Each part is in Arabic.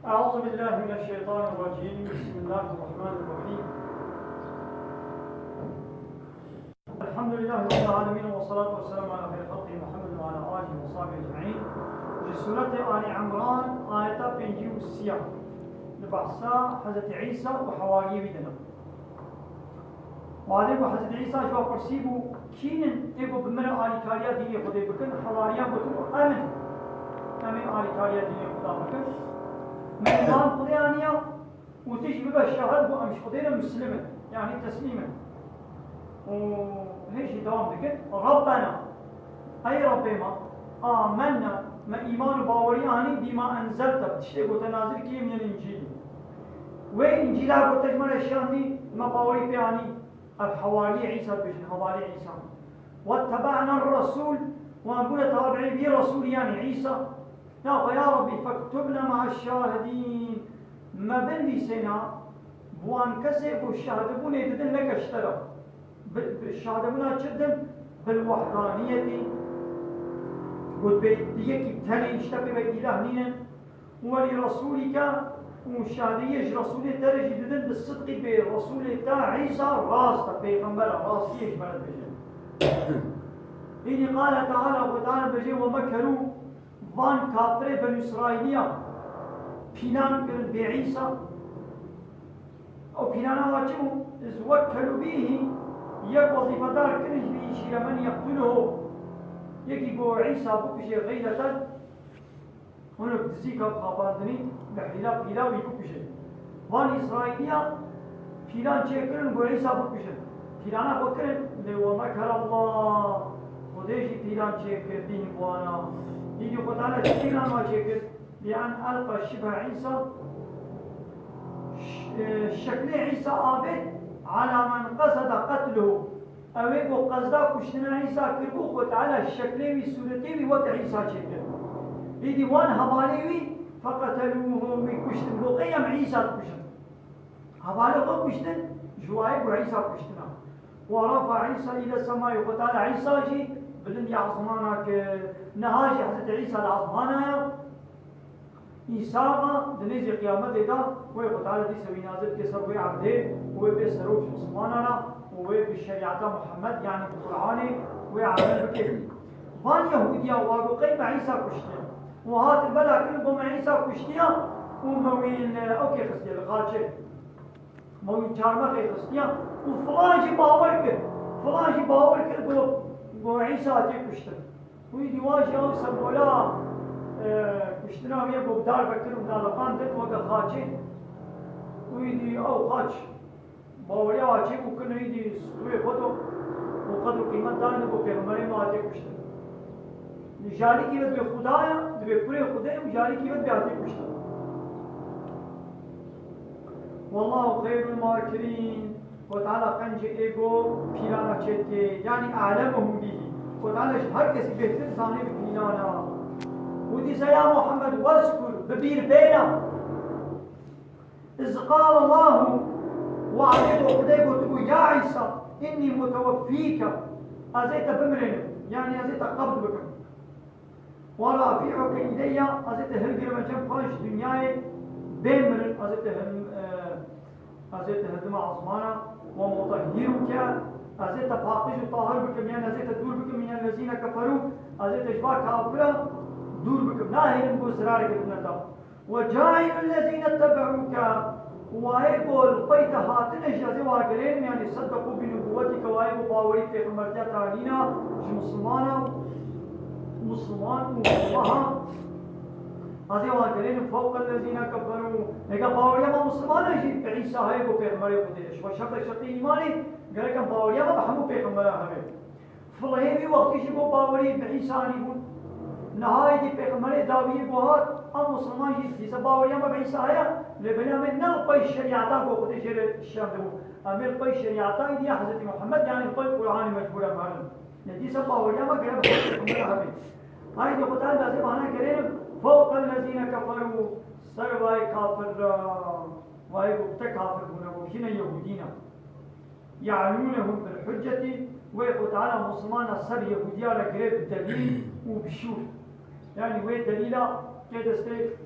أعوذ بالله من الشيطان الرجيم. بسم الله الرحمن الرحيم. الحمد لله رب العالمين والصلاة والسلام على خير خلقه محمد وعلى آله وصحبه أجمعين. في سورة آل عمران آية 50 لبحثا حضرت عيسى وحواريه بدنا. وعليه حضرت عيسى جواب پرسیبو کینن ایگو بمرا آلی کاریا دینی خدا بکن حواریان بکن امن آلی کاریا دینی خدا بکن من ایمان خدا آنیا وتش بقى الشهاد بقى مش خدينا مسلمة يعني تسليما وهيش دوام ذكر ربنا أي ربنا آمنا ما إيمان باوري آني بما أنزلت تشتغل وتنازل كي من الإنجيل وإنجيل أقول تجمل الشان دي ما باوري بياني الحواري عيسى بجن حواري عيسى واتبعنا الرسول ونقول تابعين بي رسول يعني عيسى يا ربي فاكتبنا مع الشاهدين ما بندي سنة بوان كسب والشهادة بون يددن لك اشترى الشهادة بنا جدا بالوحدانية قد بيديك بتاني اشتبه بإله نينا ولرسولك والشهادة يج رسولي ترى جدا بالصدق برسولي تا عيسى راستا بيغمبرا راس يج مرد بجن إني قال تعالى وتعالى بجي ومكروا وان كافر بن إسرائيلية بينان كرن بعيسى أو بينانا واجهو إذ وكلوا به يك وظيفة دار كرنج بيشي من يقتله يكي بو عيسى بكشي غيلة هنا بتزيكا بخاباندني بحلا بلا ويكوكشي وان إسرائيلية بينان شكرن بو عيسى بكشي بينانا بكرن لو مكر الله وديشي بينان شكر دين بوانا يجي قتالة بينان ما شكر بأن ألقى شبه عيسى شكل عيسى آبد على من قصد قتله أويقو قصدا كشتنا عيسى كربو قد على الشكل وسورته ووت عيسى شكل إذي وان هباليوي فقتلوه بكشتن بقيم عيسى كشتن هباليوه كشتن جوائب عيسى كشتنا ورفع عيسى إلى السماء وقد على عيسى جي بلن يعظمانك نهاجي حضرت عيسى العظمانا إيساقا دنيز قيامت دا وي قتالة دي سوي نازل كسر وي عبده وي بسروج مسلماننا وي بالشريعة محمد يعني بالقرآن وي عمل بكيف وان يهوديا واقو قيم عيسى كشتيا وهات البلا كلهم عيسى كشتيا وموين اوكي خستيا الغالشي موين چارمخي خستيا وفلان جي باور كر بو عيسى تي كشتن ويدي واجي او سبولا كشتنا ويا بودار بكر ونالقان دت وقا خاچي ويدي او خاچ باوريا واچي وكن يدي سوي خدو وقدر قيمت دان بو پیغمبر ما آتے کشتن نشانی قیمت بے خدایا بے پورے خدا نشانی قیمت بے آتے کشتن والله خير الماكرين وتعالى قنج ايغو پیرانا چته يعني اعلمهم به وتعالى هر کسی بهتر زانه به پیرانا ودي يا محمد واذكر ببير بينا إذ قال الله وعليك وقديك يا عيسى إني متوفيك أزيت بمرن يعني أزيت قبض بك ورافعك إلي أزيت هرقر من جنب دنياي بمرن أزيت هدم عظمانا ومطهرك أزيت فاقش طاهر بك يعني أزيت دور بك من الذين كفروا أزيت إجبار كافرة دور بكم ناهي نقول سرارك ابنتا وجاهل الذين اتبعوك وهيقول قيت هاتنا جازي واقرين يعني صدقوا بنبوتك وهيقول باوري في مرجع تعالينا مسلمان ومسلمها هذه واقرين فوق الذين كفروا هيقا باوري ما مسلمان يجي عيسى هيقول في مريم قديش وشرط إيماني قال لك باوري ما بحمو في مريم فالله وقت يجيبوا باوري بعيسى يقول نهاية دي پیغمبر داویه گوهات هم مسلمان جیسا باوریا ما بعیسا آیا لیکن ہمیں نل پای شریعتا کو خود شیر الشام دو امیر پای شریعتا دی حضرت محمد یعنی پای قرآن مجبورا مارن جیسا باوریا ما گرم پیغمبر ہمیں آئی دو خدا لازم آنا کریں فوق الذین کفروا سروائے کافر وائے گفتا کافر ہونا وشنا یہودینا یعنونهم بالحجة ويقول تعالى مسلمان السر يهوديا لقريب دليل وبشوف يعني وين دليلا كده استيك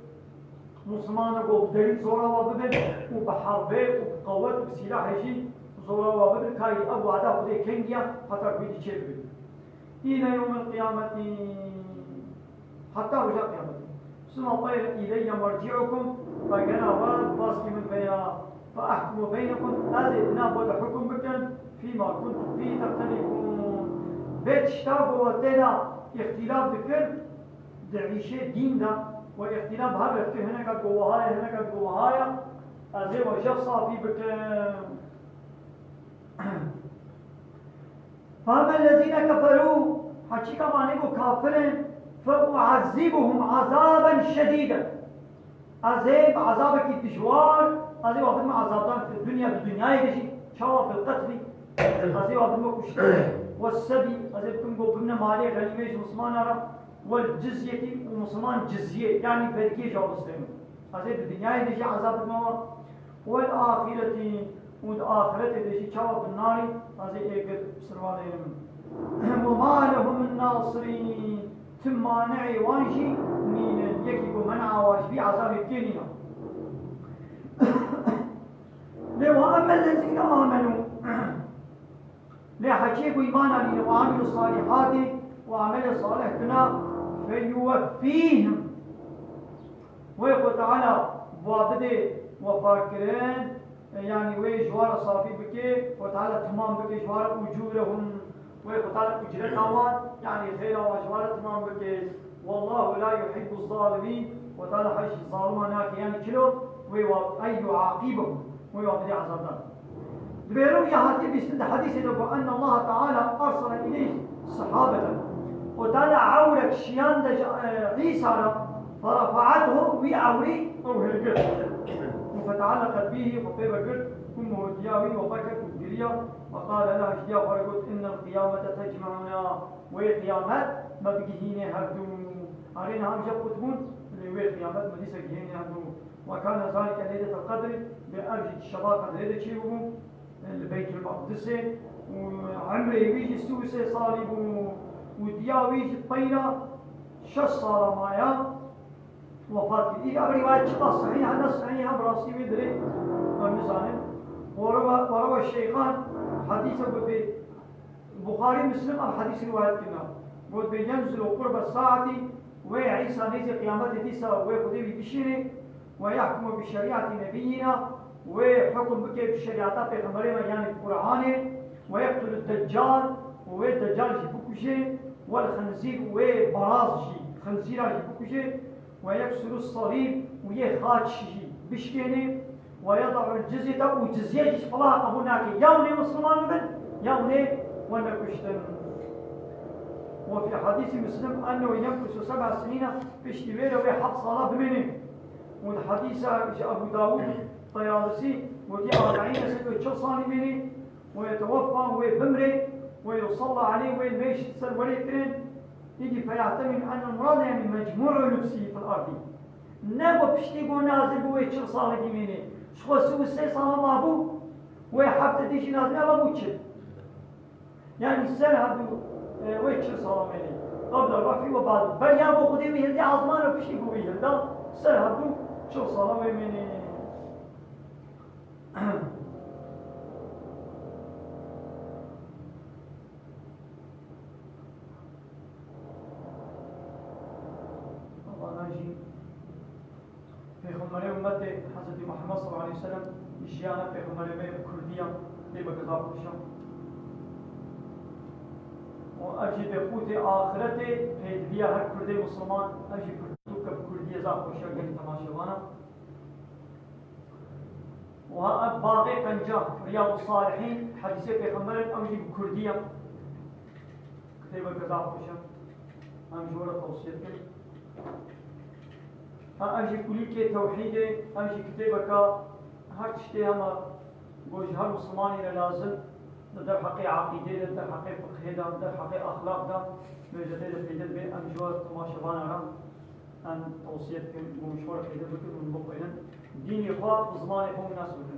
مسلمان أقول بدري زورا وابدن وبحربه وبقوة وبسلاح شيء زورا وابدن كاي أبو عدا بدي كينجيا حتى بيجي شيء إلى يوم القيامة حتى رجع قيامة ثم قال إلي مرجعكم فكان باسكي من بينا فأحكم بينكم أزدنا بود حكم بكن فيما كنتم فيه تختلفون بيت شتاب وتنا اختلاف بكن دعيشة دين دا واختلاف هذا في هنا قد جواها هنا قد جواها أزي وجف صافي بكن فأما الذين كفروا حقيقة ما نقول كافرين فأعذبهم عذابا شديدا عذاب عذابك الدشوار هذه واحد من عذابان في الدنيا يجي شاور في القتل هذه واحد من كشتة والسبي هذه بكم قبلنا مالي غنيمة مسلمان والجزية ومسلمان جزية يعني بركي جواب مسلم هذه الدنيا يجي عذاب الموت والآخرة يجي شاور في النار هذه إيجاد سروالهم وما لهم من ناصرين ثم نعي وانشي من يكيب منع واجبي عذاب الدنيا وأما الذين آمنوا لحكيكوا إيمانا لنا وعملوا الصالحات وعمل الصالح كنا فيوفيهم ويقول تعالى وابدي وفاكرين يعني وجوار صافي بكي وتعالى تمام بكي جوار أجورهم ويقول تعالى أجرة أوان يعني خير وجوار تمام بكي والله لا يحب الظالمين وتعالى حيش الظالمان هناك يعني كيلو أي يعاقبهم ويوابدي عذابنا بيروا يهاتي بسند حديث يقول أن الله تعالى أرسل إليه صحابة وتعالى عورك شيان عيسى فرفعته بعوري فتعلقت به فطيب قلت أمه دياوي وبكت الجرية وقال لها اشتيا فرقت إن القيامة تجمعنا وقيامات مبقيهين هردو علينا هم جبتون وقيامات مديسة جهين هردو وكان ذلك ليلة القدر بأرجد الشباب قد ليلة شيبه البيت المقدس وعمري ويجي السوسي صالب ودياوي الطيرة صار مايا وفات إذا رواية صحيحة هذا صحيحة براسي بدري المزانين وروى الشيخان حديثه في البخاري مسلم الحديث رواية كنا قلت بينزل قرب الساعة وعيسى نزل قيامته ديسا ويقضي بشيره ويحكم بشريعة نبينا ويحكم بشريعة پیغمبرنا يعني القرآن ويقتل الدجال والدجال جبكوشي والخنزير وبرازجي خنزير جبكوشي ويكسر الصليب ويخاتشي بشكيني ويضع الجزية وجزية فلاقة هناك يوني مسلمان من يوني ونكشتن وفي حديث مسلم أنه يمكث 7 سنين في اشتبير ويحط صلاة بمنه والحديث أبو داود طيالسي ودي 40 سنة وشصاني منه ويتوفى ويبمري ويصلى عليه ويميش تسل وليترين يجي فيعتمد أن المراد يعني مجموع لبسي في الأرض نبو بشتيقو نازل بويتشر صالح منه شخو سوسي صالح مابو ويحب تديش نازل أبو تشل يعني السنة هدو ويتشر صالح منه قبل الرفي وبعد بل يابو خديمي هلدي عظمان وبشتيقو بيهلدا السنة هدو شر صالح منه پیغمبر امت حضرت محمد صلی الله علیه وسلم اشیاء پیغمبر کردیان لی بگذار بشم و اجی به خود آخرت پیدویا هر کرد مسلمان اجی کردو که کردی ازا خوشا گلی تماشوانا و ها باقی پنجا ریاض الصالحین حدیث پیغمبر اجی بکردیان لی بگذار بشم هم جورا توصیت کردی أجي كلية توحيد أجي كتابك هر شيء هم وجه المسلمين لازم در حقي عقيدة در حقي فقه در حقي أخلاق ده بجديد في جد بين أمجور ما شبان أنا أن توصية ومشوار في جد بكر من بقينا دين يخاف زمان يكون الناس بكر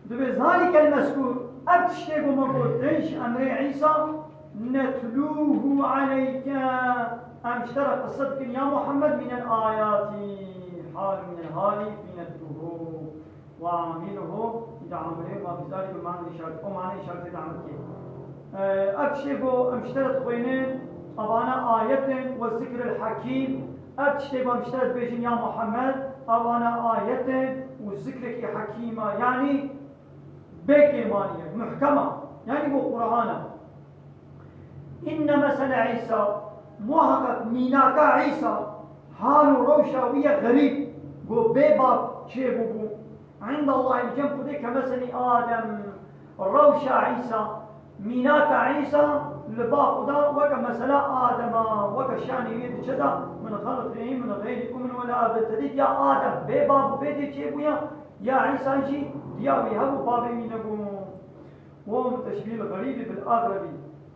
بذلك المذكور أب أتشتغل ما قلتش أمر عيسى نتلوه عليك أمشترك الصدق يا محمد من الآيات حال من الهالي في نتلوه وعامله إذا عمله ما في ذلك المعنى إشارة ومعنى إشارة دعمك أتشتغل أمشترك خوينين أوانا آية والذكر الحكيم أتشتغل أمشترك بيجن يا محمد أوانا آية والذكر حكيمة يعني بيك إيمانية محكمة يعني هو قرآن إن مثل عيسى محقق ميناك عيسى حال روشا ويا غريب قو بيباب شيبو عند الله الجنب دي كمثل آدم روشا عيسى ميناك عيسى لباق دا وكمثل آدم وكشاني يد شدا من خلق من غيركم من ولا بتديد يا آدم بيباب بيدي شيبو يا عيسى جي يا ويهب بابي منكم وهم تشبيه الغريب بالآغربي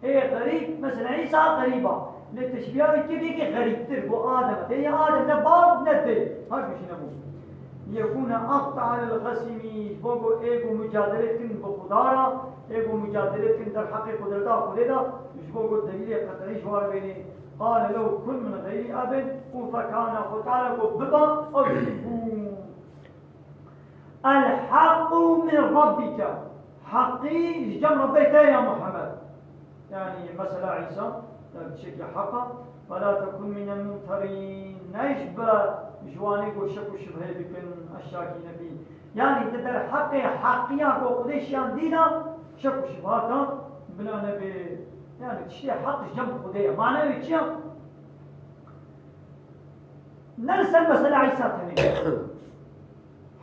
إيه غريب مثلا عيسى غريبة للتشبيه كيف غريب تربو آدم يا آدم نباب ندي هاك مش نبو يكون أقطع للخصم بوغو إيغو مجادلة بخدارا إيغو مجادلة در حق قدرتا خددا مش بوغو دليل قطعي شوار بيني قال لو كن من غير أب فكان خطالك ببا أو الحق من ربك حقي جمع ربك يا محمد يعني مثلا عيسى بشكل حقا فلا تكن من الممترين نشبه جوانك وشك وشبه بكن الشاكين فيه يعني تدر حقيا وقديشيان دينا شك وشبهاتا بلا نبي يعني تشتي حق جنب خديه معناه يتشيا ننسى المسألة عيسى تاني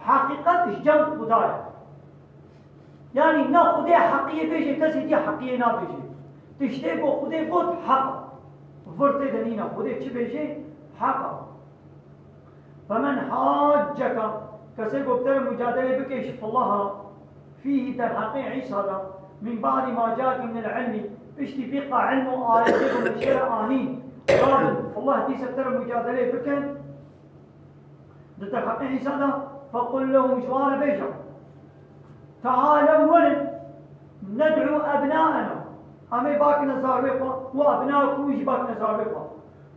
حقيقة جنب خدايا يعني نا خديه حقية بيجي كسي دي حقية نا بيجي تشتي بو خديه بود حق فرطي دنينا خديه چه بيجي حق فمن حاجك كسي بكتر مجادلة بكيش الله فيه در حق عيسى من بعد ما جاءك من العلم اشتفق علم آياته من شرع آنين قال الله دي ستر مجادلة بكن در حق عيسى فقل لهم شوار بيجا تعالوا ولد ندعو أبناءنا أمي باكنا زارويقا وأبناءكم يجي باكنا زارويقا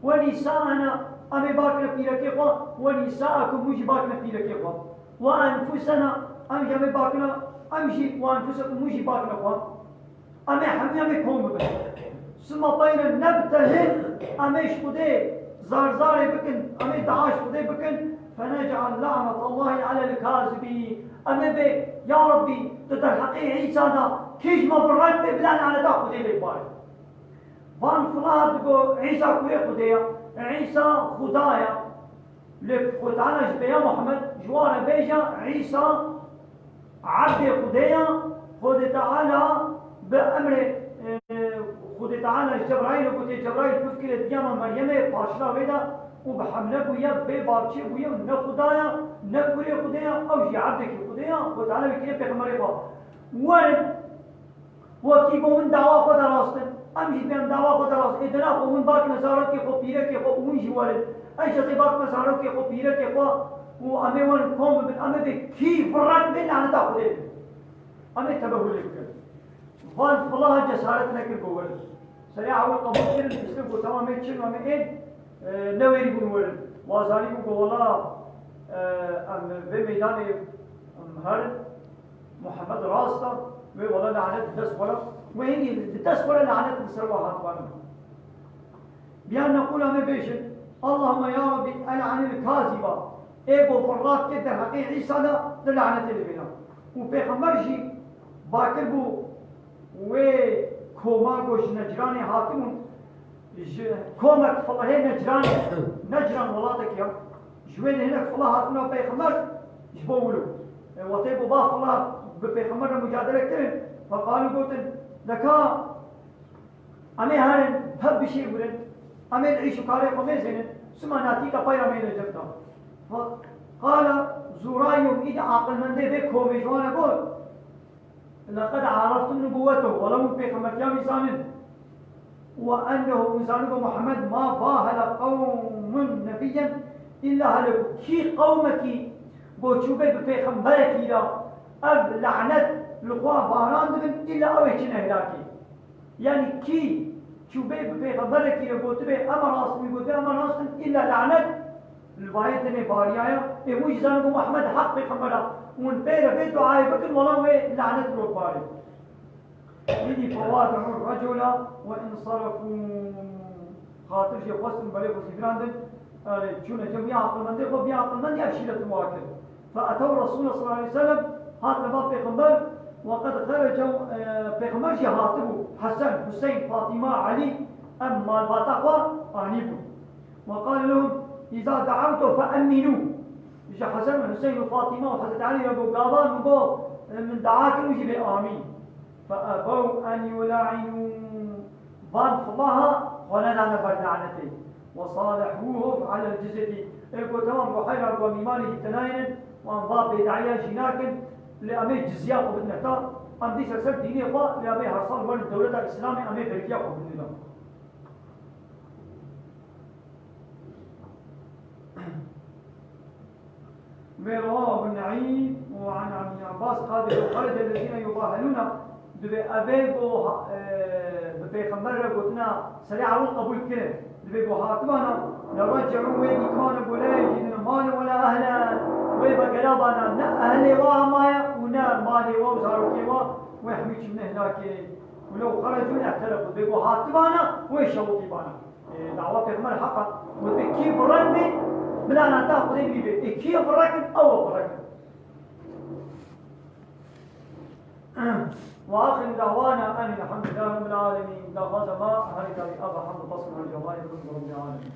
ونساءنا أمي باكنا في لكيقا ونساءكم يجي باكنا في لكيقا وأنفسنا أمي باكنا أمشي وأنفسكم يجي باكنا قا أمي حمي أمي كوم بكن ثم طير نبتهل أمي شقدي زار بكن أمي دعاش قدي بكن فنجعل لعنة الله على الكاذبين أمي بي يا ربي تتحقي عيسى دا كيش ما برد بلان على دا خدي لي باي وان فلاد کو عيسى كوي خديا عيسى خدايا لك خدانا جبيا محمد جوانا بيجا عيسى عبد خديا خد تعالى بأمر خد تعالى جبرائيل وقلت جبرائيل بفكر دياما مريم باشنا بيدا وبحملك ويا ببابشي ويا نخدايا نكوري خديا أو جي عبدك خديا خد تعالى بكري بيغمري با ورد وكي بومن دعوة خدا راستن أمشي بهم دعوة خدا راستن إدنا بومن باك نزارت كي خو بيرك كي خو ونجي ورد أي شخص باك نزارت كي خو بيرك كي خو وأمي ون كوم بن أمي بكي فرق من أنا تأخذه أمي تبهو لك فان فلاها جسارت نكر بول سريع أول قبول كل الإسلام کو تمام يتشن وأمي إيه نويري بنول وازاني کو والله أم بميدان هر محمد راستا ولا لعنت دس ولا وهي دس ولا لعنت بسروا حقوانه بيان نقول أمي بيشن اللهم يا ربي ألعن الكاذبة إيبو فرات كده حقيقي عيسى ده لعنت اللي بينا وبيغمرشي باكر بو وكوما قوش نجراني حاكمون كومك فالله نجران نجران ولاتك يا جوين هناك فالله حاكمنا بيغمر جبولو وطيبو با فالله بيغمر مجادلة كرن فقالوا قلتن لكا أمي هارن هب بشي قرن أمي العيش كاري قميزين ثم ناتيك بايرا ميلا جبتا قال زورايم إذا عقل من دي بكو بجوانا قول لقد عرفت نبوته ولم بكم كامسان وأنه إنسانه محمد ما باهل قوم نبيا إلا هلكوا كي قومك بوشوبة بفيغمبرك إلى أب لعنت الخوا باران دبن إلا أوي كنا هلاكي يعني كي شو بي خبرك كي يقول تبي أمر راسم يقول تبي أمر راسم إلا لعنت الواحد تاني باريايا إيه وش زانو محمد حق بيخبره ومن بير بيتو عاي بكر والله وين لعنت له باري يدي فواتح الرجل وإن صرفوا خاطر شيء قسم بليه وسيفراندن شون جميع عقل من ده وبيع عقل من يأشيلة مواكل فأتوا الرسول صلى الله عليه وسلم هذا باب بيغمبر وقد خرجوا بيغمبر هاتبوا حسن حسين فاطمة علي أما الباتقوى أعنيبوا وقال لهم إذا دعوتوا فأمنوا إذا حسن حسين وفاطمة وحسن علي يقول قابان وقال من دعاك ويجب آمين فأبوا أن يلاعنوا بان فضاها ولنا نبر لعنته وصالحوه على الجزء يقول تمام بحيرا وميمانه التناين وانضاب بدعيا جناكن لأمي جزياء وبالنهتار أم دي سلسل ديني قوى لأمي حرصان ولد الدولة الإسلامي أمي بركيا وبالنهتار ورواه ابن نعيم وعن ابن عباس قال خرج الذين يظاهرون بأبيبو ببيخمبر قلنا سريع قبول كده بيبو هاتبانا نرجعوا ويجي كانوا بولاي جدنا مال ولا أهلا ويبقى قلبنا نا أهلي وامايا ونا مالي ووزارو كيوا ويحميش من هناك ولو خرجوا اعترفوا بيبو هاتبانا ويشوطي بانا دعوة بيخمبر حقا وكيف رنبي بلا نتاخذ اللي كيف الركب أو الركب وآخر دعوانا أن الحمد لله رب العالمين لا غاز ما هلك بأبا حمد بصر الجمال رب العالمين